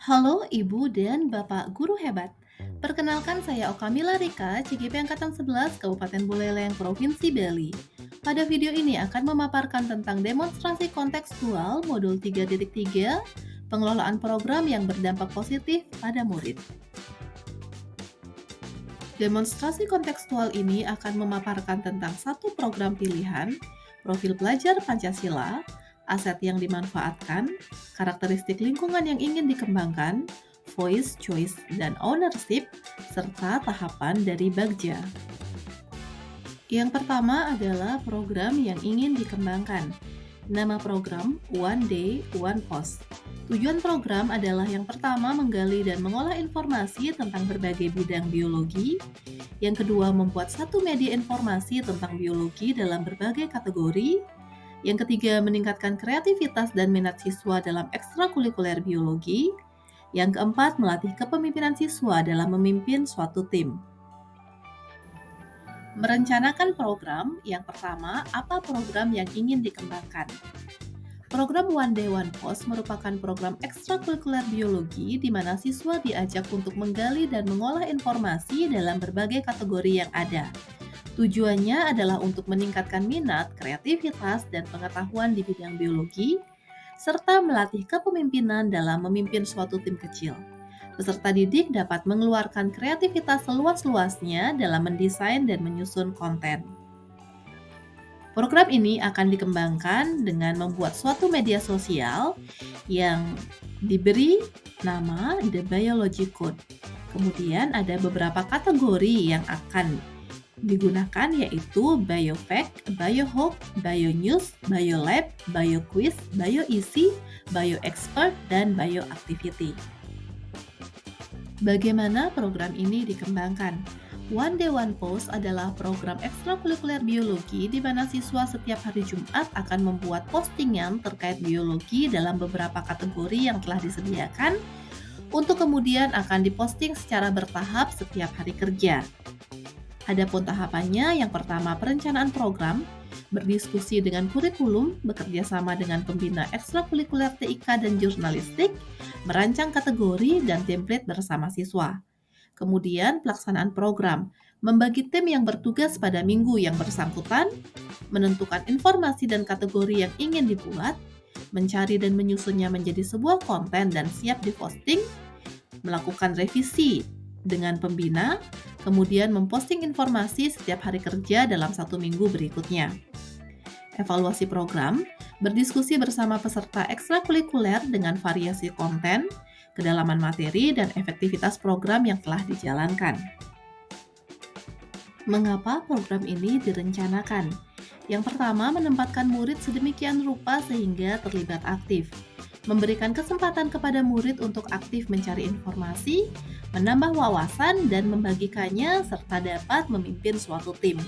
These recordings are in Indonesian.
Halo Ibu dan Bapak Guru Hebat. Perkenalkan saya Okamila Rika, CGP Angkatan 11 Kabupaten Buleleng, Provinsi Bali. Pada video ini akan memaparkan tentang demonstrasi kontekstual modul 3.3, pengelolaan program yang berdampak positif pada murid. Demonstrasi kontekstual ini akan memaparkan tentang satu program pilihan, profil pelajar Pancasila, aset yang dimanfaatkan, karakteristik lingkungan yang ingin dikembangkan, voice, choice, dan ownership, serta tahapan dari Bagja. Yang pertama adalah program yang ingin dikembangkan. Nama program One Day, One Post. Tujuan program adalah yang pertama menggali dan mengolah informasi tentang berbagai bidang biologi, yang kedua membuat satu media informasi tentang biologi dalam berbagai kategori, yang ketiga meningkatkan kreativitas dan minat siswa dalam ekstrakurikuler biologi, yang keempat melatih kepemimpinan siswa dalam memimpin suatu tim. Merencanakan program, yang pertama, apa program yang ingin dikembangkan? Program One Day One Post merupakan program ekstrakurikuler biologi di mana siswa diajak untuk menggali dan mengolah informasi dalam berbagai kategori yang ada. Tujuannya adalah untuk meningkatkan minat, kreativitas, dan pengetahuan di bidang biologi, serta melatih kepemimpinan dalam memimpin suatu tim kecil. Peserta didik dapat mengeluarkan kreativitas seluas-luasnya dalam mendesain dan menyusun konten. Program ini akan dikembangkan dengan membuat suatu media sosial yang diberi nama The Biology Code. Kemudian ada beberapa kategori yang akan digunakan yaitu Biofact, Biohook, Bionews, Biolab, Bioquiz, Bioeasy, Bioexpert, dan Bioactivity. Bagaimana program ini dikembangkan? One Day One Post adalah program ekstrakurikuler biologi di mana siswa setiap hari Jumat akan membuat postingan terkait biologi dalam beberapa kategori yang telah disediakan untuk kemudian akan diposting secara bertahap setiap hari kerja. Adapun tahapannya, yang pertama perencanaan program, berdiskusi dengan kurikulum, bekerja sama dengan pembina ekstrakurikuler TIK dan jurnalistik, merancang kategori dan template bersama siswa. Kemudian pelaksanaan program, membagi tim yang bertugas pada minggu yang bersangkutan, menentukan informasi dan kategori yang ingin dibuat, mencari dan menyusunnya menjadi sebuah konten dan siap diposting, melakukan revisi dengan pembina, kemudian memposting informasi setiap hari kerja dalam 1 minggu berikutnya. Evaluasi program, berdiskusi bersama peserta ekstrakurikuler dengan variasi konten, kedalaman materi, dan efektivitas program yang telah dijalankan. Mengapa program ini direncanakan? Yang pertama, menempatkan murid sedemikian rupa sehingga terlibat aktif. Memberikan kesempatan kepada murid untuk aktif mencari informasi, menambah wawasan, dan membagikannya serta dapat memimpin suatu tim.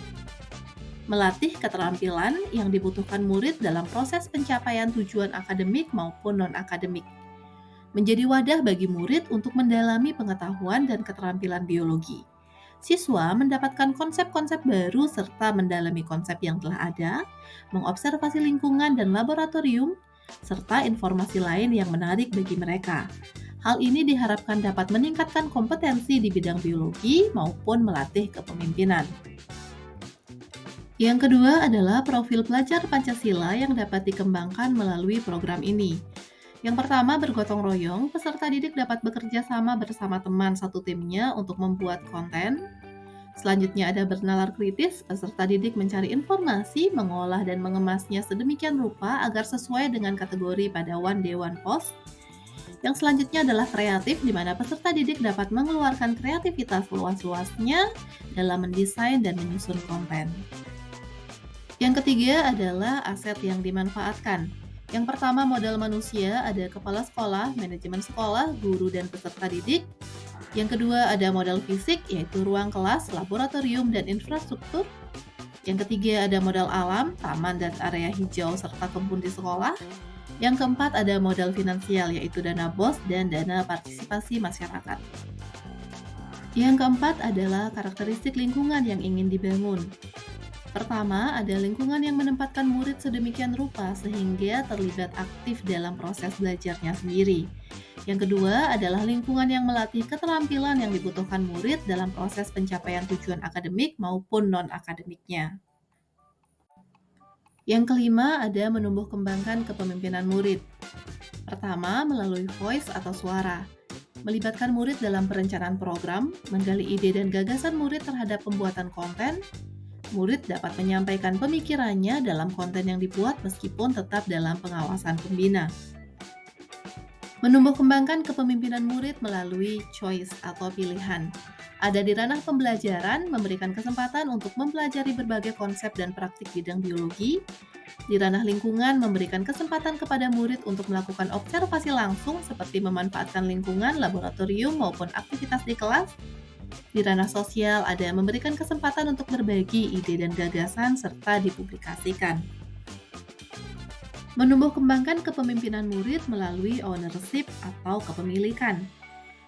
Melatih keterampilan yang dibutuhkan murid dalam proses pencapaian tujuan akademik maupun non-akademik. Menjadi wadah bagi murid untuk mendalami pengetahuan dan keterampilan biologi. Siswa mendapatkan konsep-konsep baru serta mendalami konsep yang telah ada, mengobservasi lingkungan dan laboratorium, serta informasi lain yang menarik bagi mereka. Hal ini diharapkan dapat meningkatkan kompetensi di bidang biologi maupun melatih kepemimpinan. Yang kedua adalah profil pelajar Pancasila yang dapat dikembangkan melalui program ini. Yang pertama, bergotong royong, peserta didik dapat bekerja sama bersama teman satu timnya untuk membuat konten. Selanjutnya ada bernalar kritis, peserta didik mencari informasi, mengolah dan mengemasnya sedemikian rupa agar sesuai dengan kategori pada One Day One Post. Yang selanjutnya adalah kreatif, di mana peserta didik dapat mengeluarkan kreativitas luas-luasnya dalam mendesain dan menyusun konten. Yang ketiga adalah aset yang dimanfaatkan. Yang pertama, modal manusia, ada kepala sekolah, manajemen sekolah, guru, dan peserta didik. Yang kedua, ada modal fisik, yaitu ruang kelas, laboratorium, dan infrastruktur. Yang ketiga, ada modal alam, taman dan area hijau, serta kebun di sekolah. Yang keempat, ada modal finansial, yaitu dana BOS dan dana partisipasi masyarakat. Yang keempat adalah karakteristik lingkungan yang ingin dibangun. Pertama, ada lingkungan yang menempatkan murid sedemikian rupa sehingga terlibat aktif dalam proses belajarnya sendiri. Yang kedua adalah lingkungan yang melatih keterampilan yang dibutuhkan murid dalam proses pencapaian tujuan akademik maupun non-akademiknya. Yang kelima ada menumbuh kembangkan kepemimpinan murid. Pertama, melalui voice atau suara. Melibatkan murid dalam perencanaan program, menggali ide dan gagasan murid terhadap pembuatan konten, murid dapat menyampaikan pemikirannya dalam konten yang dibuat meskipun tetap dalam pengawasan pembina. Menumbuh kembangkan kepemimpinan murid melalui choice atau pilihan. Ada di ranah pembelajaran, memberikan kesempatan untuk mempelajari berbagai konsep dan praktik bidang biologi. Di ranah lingkungan, memberikan kesempatan kepada murid untuk melakukan observasi langsung seperti memanfaatkan lingkungan, laboratorium, maupun aktivitas di kelas. Di ranah sosial, ada memberikan kesempatan untuk berbagi ide dan gagasan serta dipublikasikan. Menumbuh kembangkan kepemimpinan murid melalui ownership atau kepemilikan.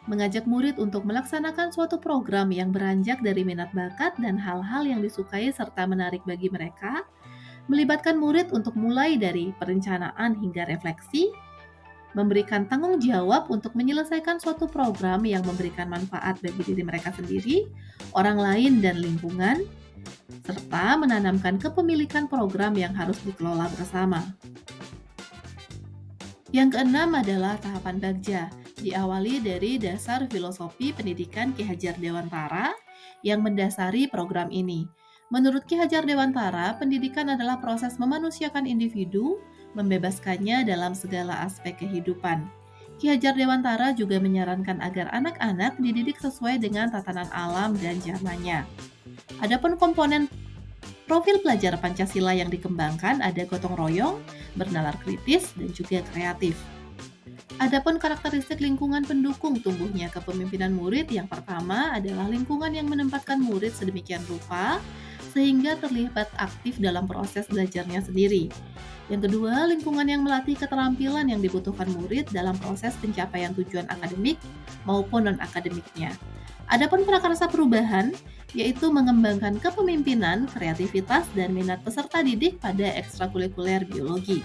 Mengajak murid untuk melaksanakan suatu program yang beranjak dari minat bakat dan hal-hal yang disukai serta menarik bagi mereka. Melibatkan murid untuk mulai dari perencanaan hingga refleksi. Memberikan tanggung jawab untuk menyelesaikan suatu program yang memberikan manfaat bagi diri mereka sendiri, orang lain, dan lingkungan. Serta menanamkan kepemilikan program yang harus dikelola bersama. Yang keenam adalah tahapan Bagja, diawali dari dasar filosofi pendidikan Ki Hajar Dewantara yang mendasari program ini. Menurut Ki Hajar Dewantara, pendidikan adalah proses memanusiakan individu, membebaskannya dalam segala aspek kehidupan. Ki Hajar Dewantara juga menyarankan agar anak-anak dididik sesuai dengan tatanan alam dan zamannya. Adapun komponen profil pelajar Pancasila yang dikembangkan ada gotong royong, bernalar kritis, dan juga kreatif. Adapun karakteristik lingkungan pendukung tumbuhnya kepemimpinan murid, yang pertama adalah lingkungan yang menempatkan murid sedemikian rupa sehingga terlibat aktif dalam proses belajarnya sendiri. Yang kedua, lingkungan yang melatih keterampilan yang dibutuhkan murid dalam proses pencapaian tujuan akademik maupun non-akademiknya. Adapun prakarsa perubahan, yaitu mengembangkan kepemimpinan, kreativitas, dan minat peserta didik pada ekstrakurikuler biologi.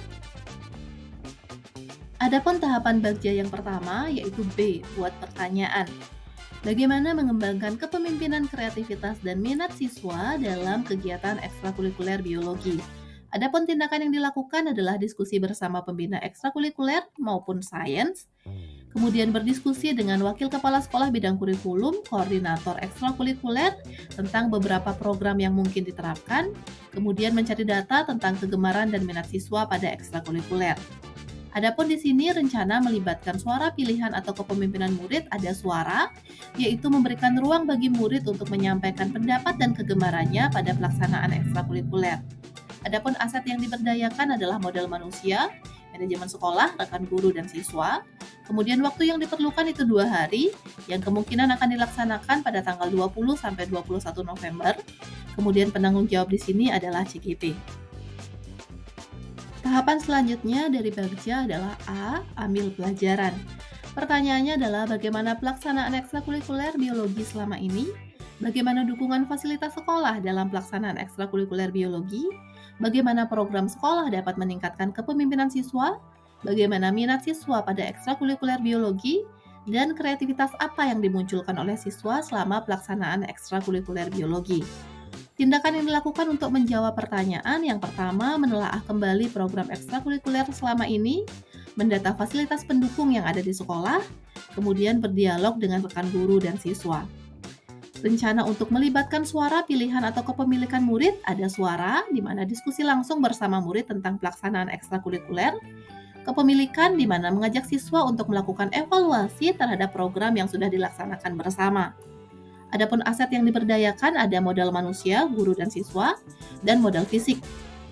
Adapun tahapan Bagja yang pertama, yaitu B, buat pertanyaan. Bagaimana mengembangkan kepemimpinan, kreativitas, dan minat siswa dalam kegiatan ekstrakurikuler biologi. Adapun tindakan yang dilakukan adalah diskusi bersama pembina ekstrakurikuler maupun sains, kemudian berdiskusi dengan wakil kepala sekolah bidang kurikulum, koordinator ekstrakurikuler tentang beberapa program yang mungkin diterapkan, kemudian mencari data tentang kegemaran dan minat siswa pada ekstrakurikuler. Adapun di sini rencana melibatkan suara pilihan atau kepemimpinan murid ada suara, yaitu memberikan ruang bagi murid untuk menyampaikan pendapat dan kegemarannya pada pelaksanaan ekstrakurikuler. Adapun aset yang diberdayakan adalah modal manusia, manajemen sekolah, rekan guru, dan siswa. Kemudian waktu yang diperlukan itu 2 hari, yang kemungkinan akan dilaksanakan pada tanggal 20 sampai 21 November. Kemudian penanggung jawab di sini adalah CGP. Tahapan selanjutnya dari Bagja adalah A. Ambil pelajaran. Pertanyaannya adalah bagaimana pelaksanaan ekstrakurikuler biologi selama ini? Bagaimana dukungan fasilitas sekolah dalam pelaksanaan ekstrakurikuler biologi? Bagaimana program sekolah dapat meningkatkan kepemimpinan siswa? Bagaimana minat siswa pada ekstrakurikuler biologi? Dan kreativitas apa yang dimunculkan oleh siswa selama pelaksanaan ekstrakurikuler biologi? Tindakan yang dilakukan untuk menjawab pertanyaan yang pertama, menelaah kembali program ekstrakurikuler selama ini, mendata fasilitas pendukung yang ada di sekolah, kemudian berdialog dengan rekan guru dan siswa. Rencana untuk melibatkan suara pilihan atau kepemilikan murid ada suara, di mana diskusi langsung bersama murid tentang pelaksanaan ekstrakurikuler, kepemilikan di mana mengajak siswa untuk melakukan evaluasi terhadap program yang sudah dilaksanakan bersama. Adapun aset yang diberdayakan ada modal manusia, guru dan siswa, dan modal fisik,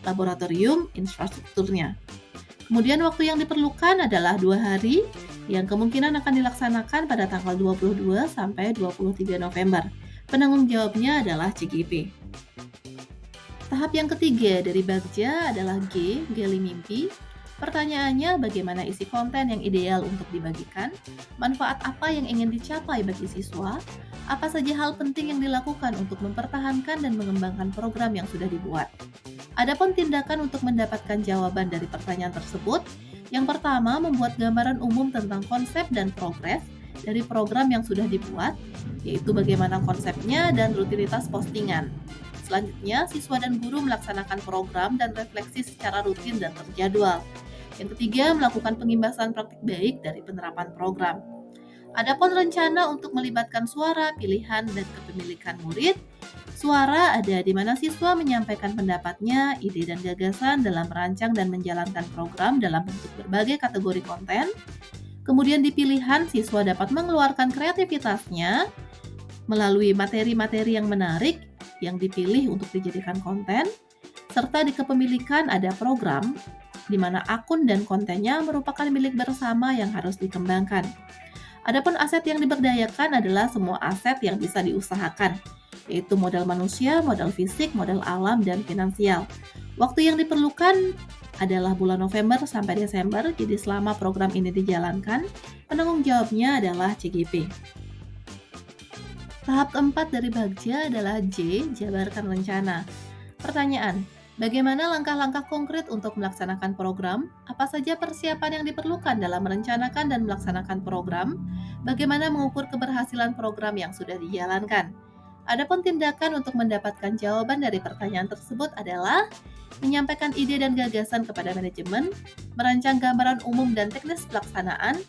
laboratorium, infrastrukturnya. Kemudian waktu yang diperlukan adalah 2 hari, yang kemungkinan akan dilaksanakan pada tanggal 22 sampai 23 November. Penanggung jawabnya adalah CGP. Tahap yang ketiga dari Bagja adalah G, gali mimpi. Pertanyaannya, bagaimana isi konten yang ideal untuk dibagikan? Manfaat apa yang ingin dicapai bagi siswa? Apa saja hal penting yang dilakukan untuk mempertahankan dan mengembangkan program yang sudah dibuat? Adapun tindakan untuk mendapatkan jawaban dari pertanyaan tersebut, Yang pertama, membuat gambaran umum tentang konsep dan progres dari program yang sudah dibuat, yaitu bagaimana konsepnya dan rutinitas postingan. Selanjutnya, siswa dan guru melaksanakan program dan refleksi secara rutin dan terjadwal. Yang ketiga, melakukan pengimbasan praktik baik dari penerapan program. Adapun rencana untuk melibatkan suara, pilihan, dan kepemilikan murid, suara ada di mana siswa menyampaikan pendapatnya, ide dan gagasan dalam merancang dan menjalankan program dalam bentuk berbagai kategori konten. Kemudian di pilihan, siswa dapat mengeluarkan kreativitasnya melalui materi-materi yang menarik yang dipilih untuk dijadikan konten, serta di kepemilikan ada program di mana akun dan kontennya merupakan milik bersama yang harus dikembangkan. Adapun aset yang diberdayakan adalah semua aset yang bisa diusahakan, yaitu modal manusia, modal fisik, modal alam, dan finansial. Waktu yang diperlukan adalah bulan November sampai Desember, jadi selama program ini dijalankan, penanggung jawabnya adalah CGP. Tahap keempat dari Bagja adalah J, jabarkan rencana. Pertanyaan, bagaimana langkah-langkah konkret untuk melaksanakan program? Apa saja persiapan yang diperlukan dalam merencanakan dan melaksanakan program? Bagaimana mengukur keberhasilan program yang sudah dijalankan? Adapun tindakan untuk mendapatkan jawaban dari pertanyaan tersebut adalah menyampaikan ide dan gagasan kepada manajemen, merancang gambaran umum dan teknis pelaksanaan,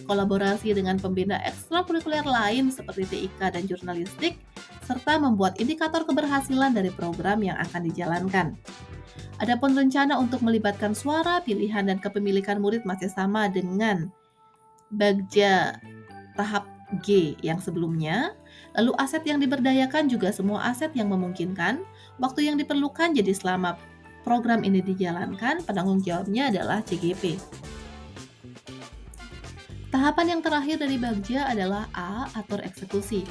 kolaborasi dengan pembina ekstrakurikuler lain seperti TIK dan jurnalistik, serta membuat indikator keberhasilan dari program yang akan dijalankan. Adapun rencana untuk melibatkan suara, pilihan, dan kepemilikan murid masih sama dengan Bagja tahap G yang sebelumnya. Lalu aset yang diberdayakan juga semua aset yang memungkinkan. Waktu yang diperlukan jadi selama program ini dijalankan, penanggung jawabnya adalah CGP. Tahapan yang terakhir dari Bagja adalah A, atur eksekusi.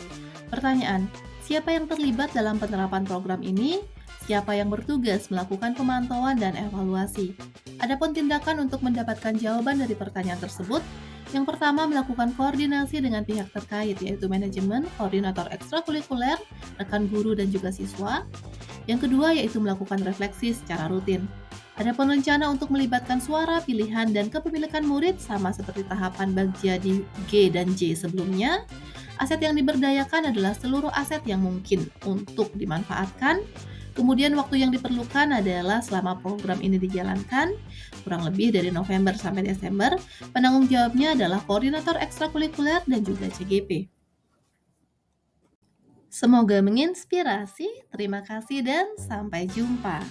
Pertanyaan, siapa yang terlibat dalam penerapan program ini? Siapa yang bertugas melakukan pemantauan dan evaluasi? Adapun tindakan untuk mendapatkan jawaban dari pertanyaan tersebut, yang pertama melakukan koordinasi dengan pihak terkait yaitu manajemen, koordinator ekstrakurikuler, rekan guru dan juga siswa. Yang kedua yaitu melakukan refleksi secara rutin. Adapun rencana untuk melibatkan suara, pilihan, dan kepemilikan murid sama seperti tahapan Bagja di G dan J sebelumnya. Aset yang diberdayakan adalah seluruh aset yang mungkin untuk dimanfaatkan. Kemudian waktu yang diperlukan adalah selama program ini dijalankan, kurang lebih dari November sampai Desember. Penanggung jawabnya adalah koordinator ekstrakurikuler dan juga CGP. Semoga menginspirasi. Terima kasih dan sampai jumpa.